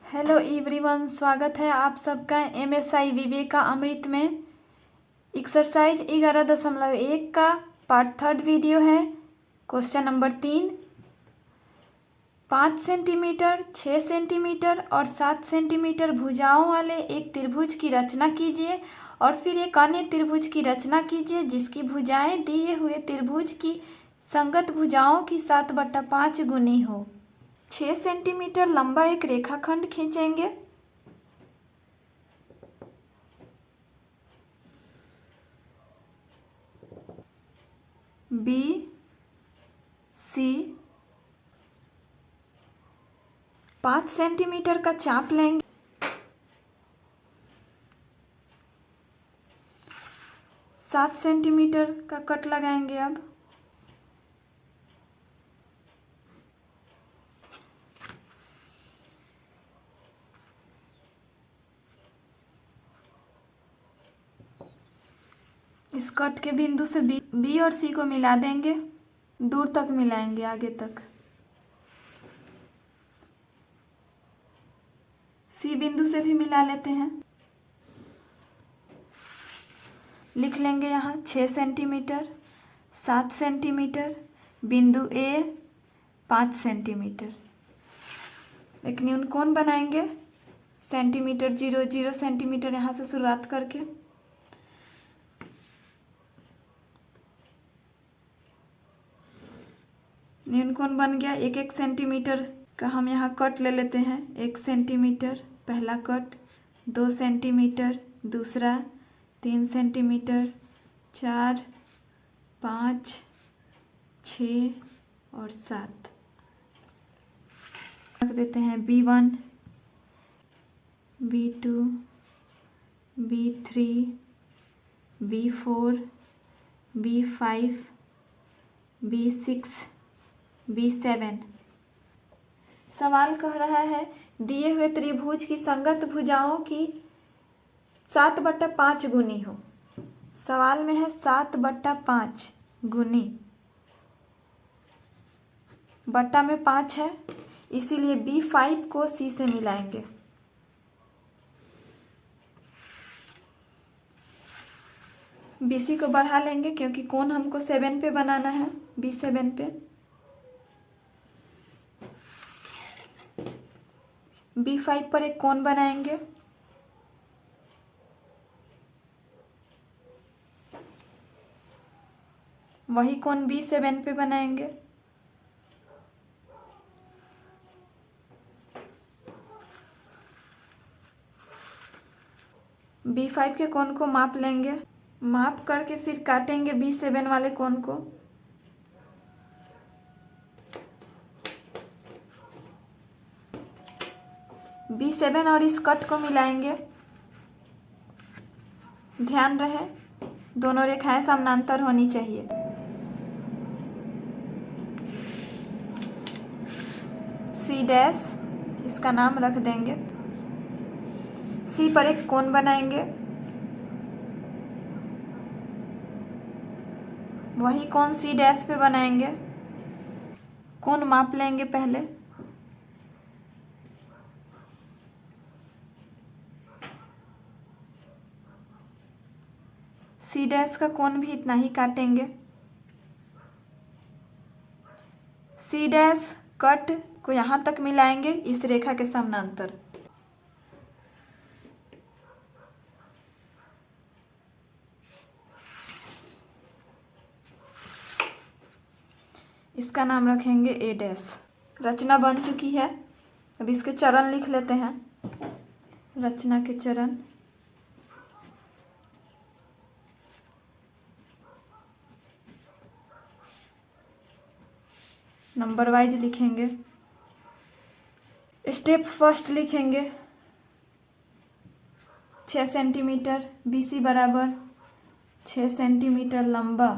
Hello everyone, स्वागत है आप सबका MSI विवेका अमृत में। एक्सरसाइज 11.1 का पार्ट 3 वीडियो है। क्वेश्चन नंबर 3, 5 सेंटीमीटर, 6 सेंटीमीटर और 7 सेंटीमीटर भुजाओं वाले एक त्रिभुज की रचना कीजिए और फिर एक अन्य त्रिभुज की रचना कीजिए जिसकी भुजाएं दिए हुए त्रिभुज की संगत भुजाओं की 7/5 गुनी हो। 6 सेंटीमीटर लंबा एक रेखाखंड खींचेंगे। बी सी 5 सेंटीमीटर का चाप लेंगे। सात सेंटीमीटर का कट लगाएंगे। अब इस कट के बिंदु से बी और सी को मिला देंगे। दूर तक मिलाएंगे, आगे तक। सी बिंदु से भी मिला लेते हैं। लिख लेंगे यहाँ 6 सेंटीमीटर, 7 सेंटीमीटर, बिंदु ए 5 सेंटीमीटर। एक न्यूनकोण बनाएंगे। सेंटीमीटर 0 सेंटीमीटर यहाँ से शुरुआत करके न्यूनकोण बन गया। 1 सेंटीमीटर का हम यहाँ कट ले लेते हैं। 1 सेंटीमीटर पहला कट, 2 सेंटीमीटर दूसरा, 3 सेंटीमीटर, 4, 5, 6 और 7 रख देते हैं। B1, B2, B3, B4, B5, B6, B7। सवाल कह रहा है दिए हुए त्रिभुज की संगत भुजाओं की 7/5 गुनी हो। सवाल में है 7/5 गुनी, बट्टा में 5 है, इसीलिए B5 को C से मिलाएंगे। BC को बढ़ा लेंगे क्योंकि कोण हमको 7 पे बनाना है। B7 पे B5 पर एक कोण बनाएंगे। वही कोण B7 पे बनाएंगे। B5 के कोण को माप लेंगे। माप करके फिर काटेंगे B7 वाले कोण को। B7 और इस कट को मिलाएंगे। ध्यान रहे दोनों रेखाएं समानांतर होनी चाहिए। C' इसका नाम रख देंगे। C पर एक कोण बनाएंगे। वही कोण C' पे बनाएंगे। कोण माप लेंगे पहले। C' का कोण भी इतना ही काटेंगे। C' कट को यहाँ तक मिलाएंगे इस रेखा के समानांतर। इसका नाम रखेंगे A'। रचना बन चुकी है। अब इसके चरण लिख लेते हैं। रचना के चरण। नंबर वाइज लिखेंगे। स्टेप फर्स्ट लिखेंगे 6 सेंटीमीटर, BC बराबर 6 सेंटीमीटर लंबा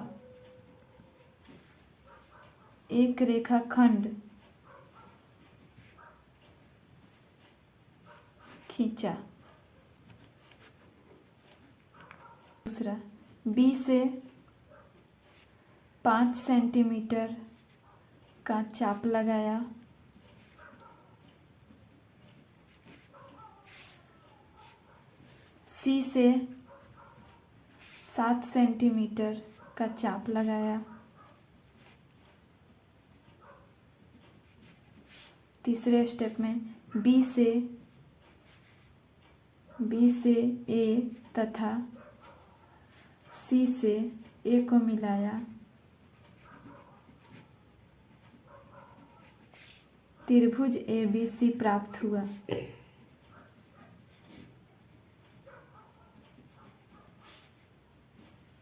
एक रेखाखंड खींचा। दूसरा, B से 5 सेंटीमीटर का चाप लगाया। सी से 7 सेंटीमीटर का चाप लगाया। तीसरे स्टेप में बी से ए तथा सी से ए को मिलाया। त्रिभुज ABC प्राप्त हुआ।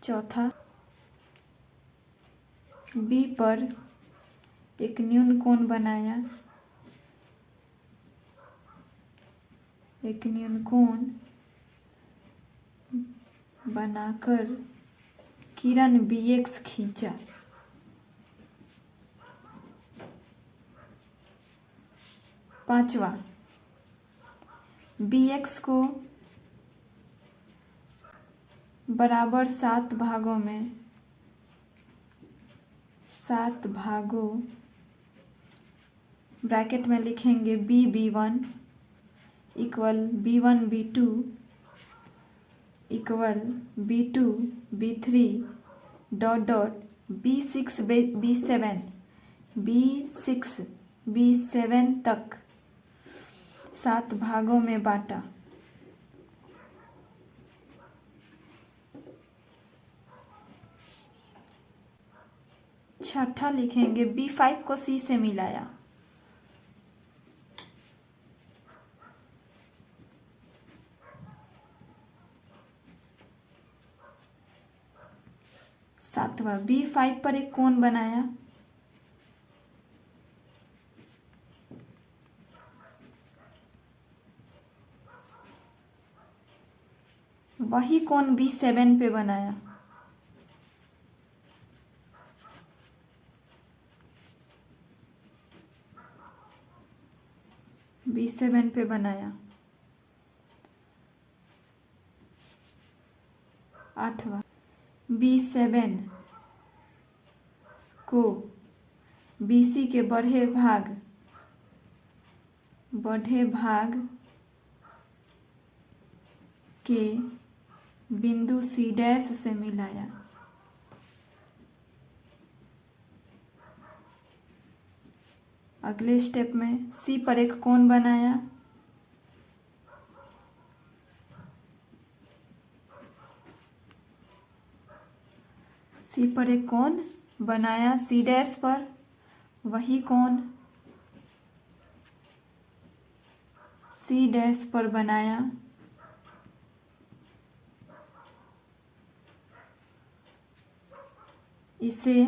चौथा, बी पर एक न्यून कोण बनाया। एक न्यून कोण बनाकर किरण BX खींचा। पांचवा, BX को बराबर 7 भागों ब्रैकेट में लिखेंगे B1 equal B1 B2 equal B2 B3 dot B6 B7 तक 7 भागों में बांटा। छठा लिखेंगे B5 को C से मिलाया। सातवां, B5 पर एक कोण बनाया। वही कोण B7 पे बनाया। B7 पे बनाया। आठवां, B7 को BC के बढ़े भाग के बिंदु C' से मिलाया। अगले स्टेप में C पर एक कोण बनाया। C पर एक कोण बनाया C' पर, वही कोण C' पर बनाया। इसे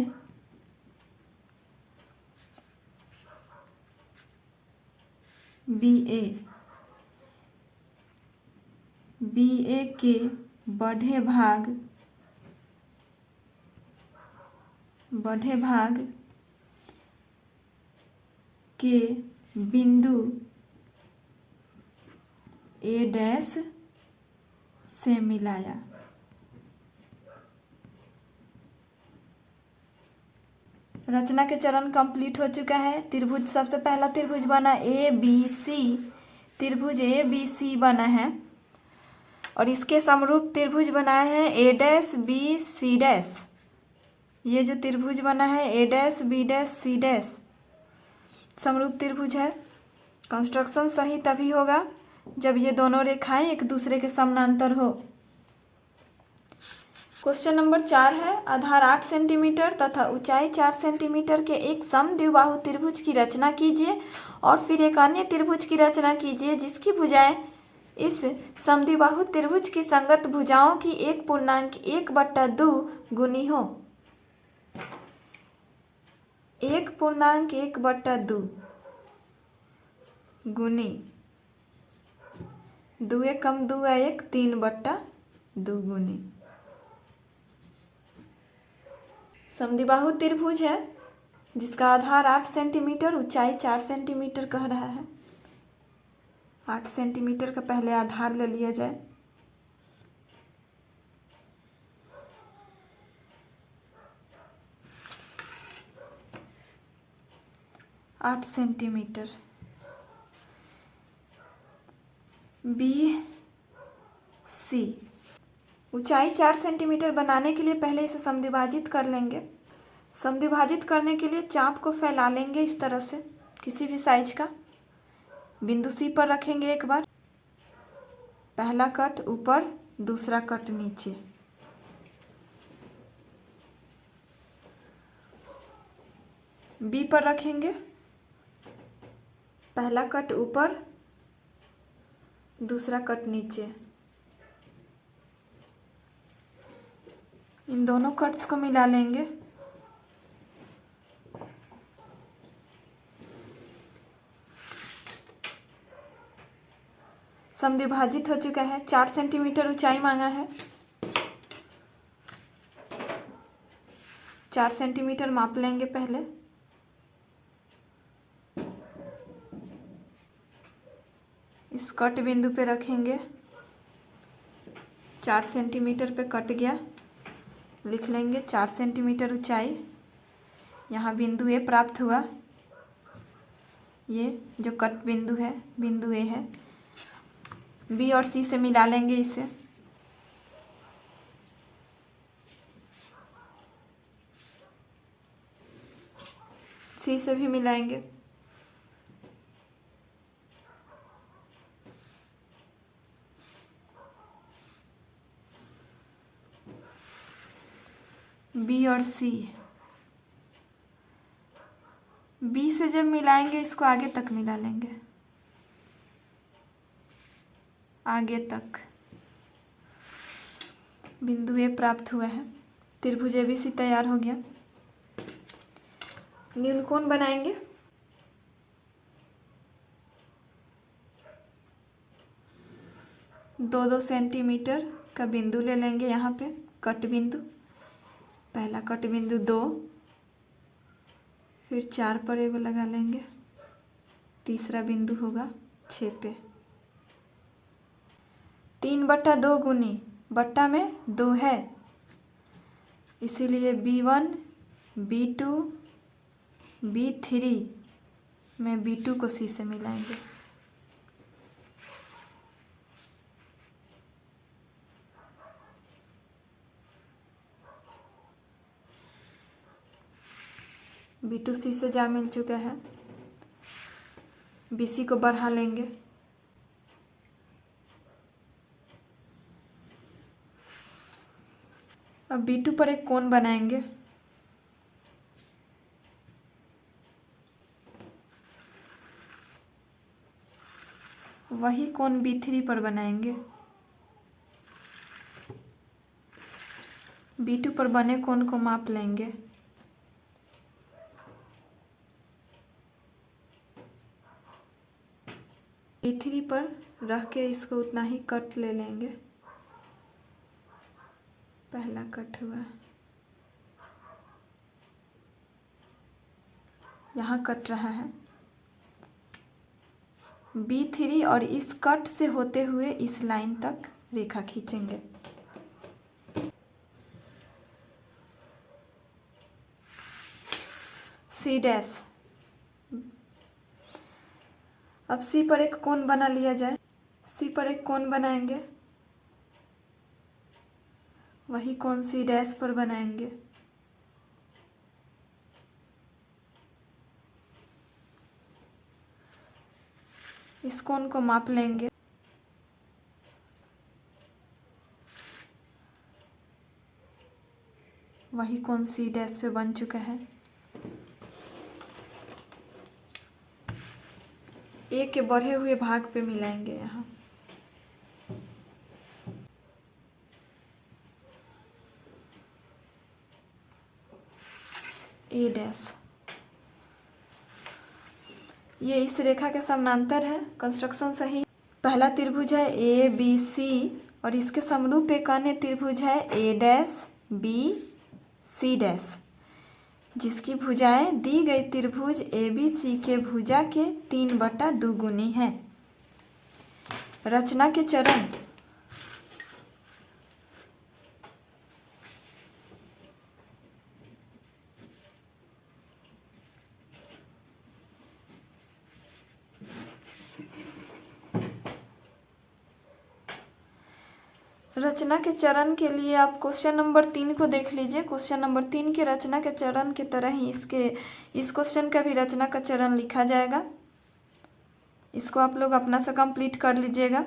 BA के बढ़े भाग के बिंदु A' से मिलाया। रचना के चरण कंप्लीट हो चुका है। त्रिभुज, सबसे पहला त्रिभुज बना ABC। त्रिभुज ABC बना है और इसके समरूप त्रिभुज बनाया है A', BC'। ये जो त्रिभुज बना है A', B', C' समरूप त्रिभुज है। कंस्ट्रक्शन सही तभी होगा जब ये दोनों रेखाएं एक दूसरे के समानांतर हो। क्वेश्चन नंबर 4 है, आधार 8 सेंटीमीटर तथा ऊंचाई 4 सेंटीमीटर के एक समद्विबाहु त्रिभुज की रचना कीजिए और फिर एक अन्य त्रिभुज की रचना कीजिए जिसकी भुजाएं इस समद्विबाहु त्रिभुज की संगत भुजाओं की 1.1/2 गुनी हो। 1.1/2 गुनी 2 1 कम 2 1 3/2 गुनी। समद्विबाहु त्रिभुज है जिसका आधार 8 सेंटीमीटर, ऊंचाई 4 सेंटीमीटर कह रहा है। 8 सेंटीमीटर का पहले आधार ले लिया जाए। आठ सेंटीमीटर। BC सी। ऊंचाई 4 सेंटीमीटर बनाने के लिए पहले इसे समद्विभाजित कर लेंगे। समद्विभाजित करने के लिए चाप को फैला लेंगे इस तरह से, किसी भी साइज का। बिंदु सी पर रखेंगे एक बार, पहला कट ऊपर, दूसरा कट नीचे। बी पर रखेंगे, पहला कट ऊपर, दूसरा कट नीचे। इन दोनों कट्स को मिला लेंगे। समद्विभाजित हो चुका है। 4 सेंटीमीटर ऊंचाई मांगा है। 4 सेंटीमीटर माप लेंगे पहले। इस कट बिंदु पे रखेंगे। 4 सेंटीमीटर पे कट गया, लिख लेंगे 4 सेंटीमीटर ऊंचाई। यहाँ बिंदु ए प्राप्त हुआ। ये जो कट बिंदु है, बिंदु ए है। बी और सी से मिला लेंगे इसे। सी से भी मिलाएंगे। बी और सी, बी से जब मिलाएंगे इसको आगे तक मिला लेंगे, आगे तक। बिंदु ए प्राप्त हुआ है। त्रिभुज एबीसी तैयार हो गया। न्यूनकोण बनाएंगे। दो 2 सेंटीमीटर का बिंदु ले लेंगे यहाँ पे, कट बिंदु। पहला कट बिंदु 2, फिर 4 पर एगो लगा लेंगे। तीसरा बिंदु होगा 6 पे। 3/2 गुनी, बट्टा में 2 है, इसीलिए B1, B2, B3 में B2 को C से मिलाएंगे। B2 C से जा मिल चुका है। BC को बढ़ा लेंगे। अब B2 पर एक कोण बनाएंगे। वही कोण B3 पर बनाएंगे। B2 पर बने कोण को माप लेंगे। B3 पर रख के इसको उतना ही कट ले लेंगे। पहला कट हुआ, यहाँ कट रहा है। B3 और इस कट से होते हुए इस लाइन तक रेखा खींचेंगे। C dash. अब C पर एक कोण बना लिया जाए। C पर एक कोण बनाएंगे, वही कोण C डैश पर बनाएंगे। इस कोण को माप लेंगे। वही कोण C डैश पे बन चुका है। ए के बढ़े हुए भाग पे मिलाएंगे यहाँ। ए डैश, ये इस रेखा के समानांतर है। कंस्ट्रक्शन सही। पहला त्रिभुज है ए बी सी और इसके समरूप एक अन्य त्रिभुज है ए डैश बी सी डैश, जिसकी भुजाएं दी गई त्रिभुज ए बी सी के भुजा के 3/2 गुनी है। रचना के चरण। रचना के चरण के लिए आप क्वेश्चन नंबर 3 को देख लीजिए। क्वेश्चन नंबर 3 के रचना के चरण के तरह ही इस क्वेश्चन का भी रचना का चरण लिखा जाएगा। इसको आप लोग अपना से कंप्लीट कर लीजिएगा।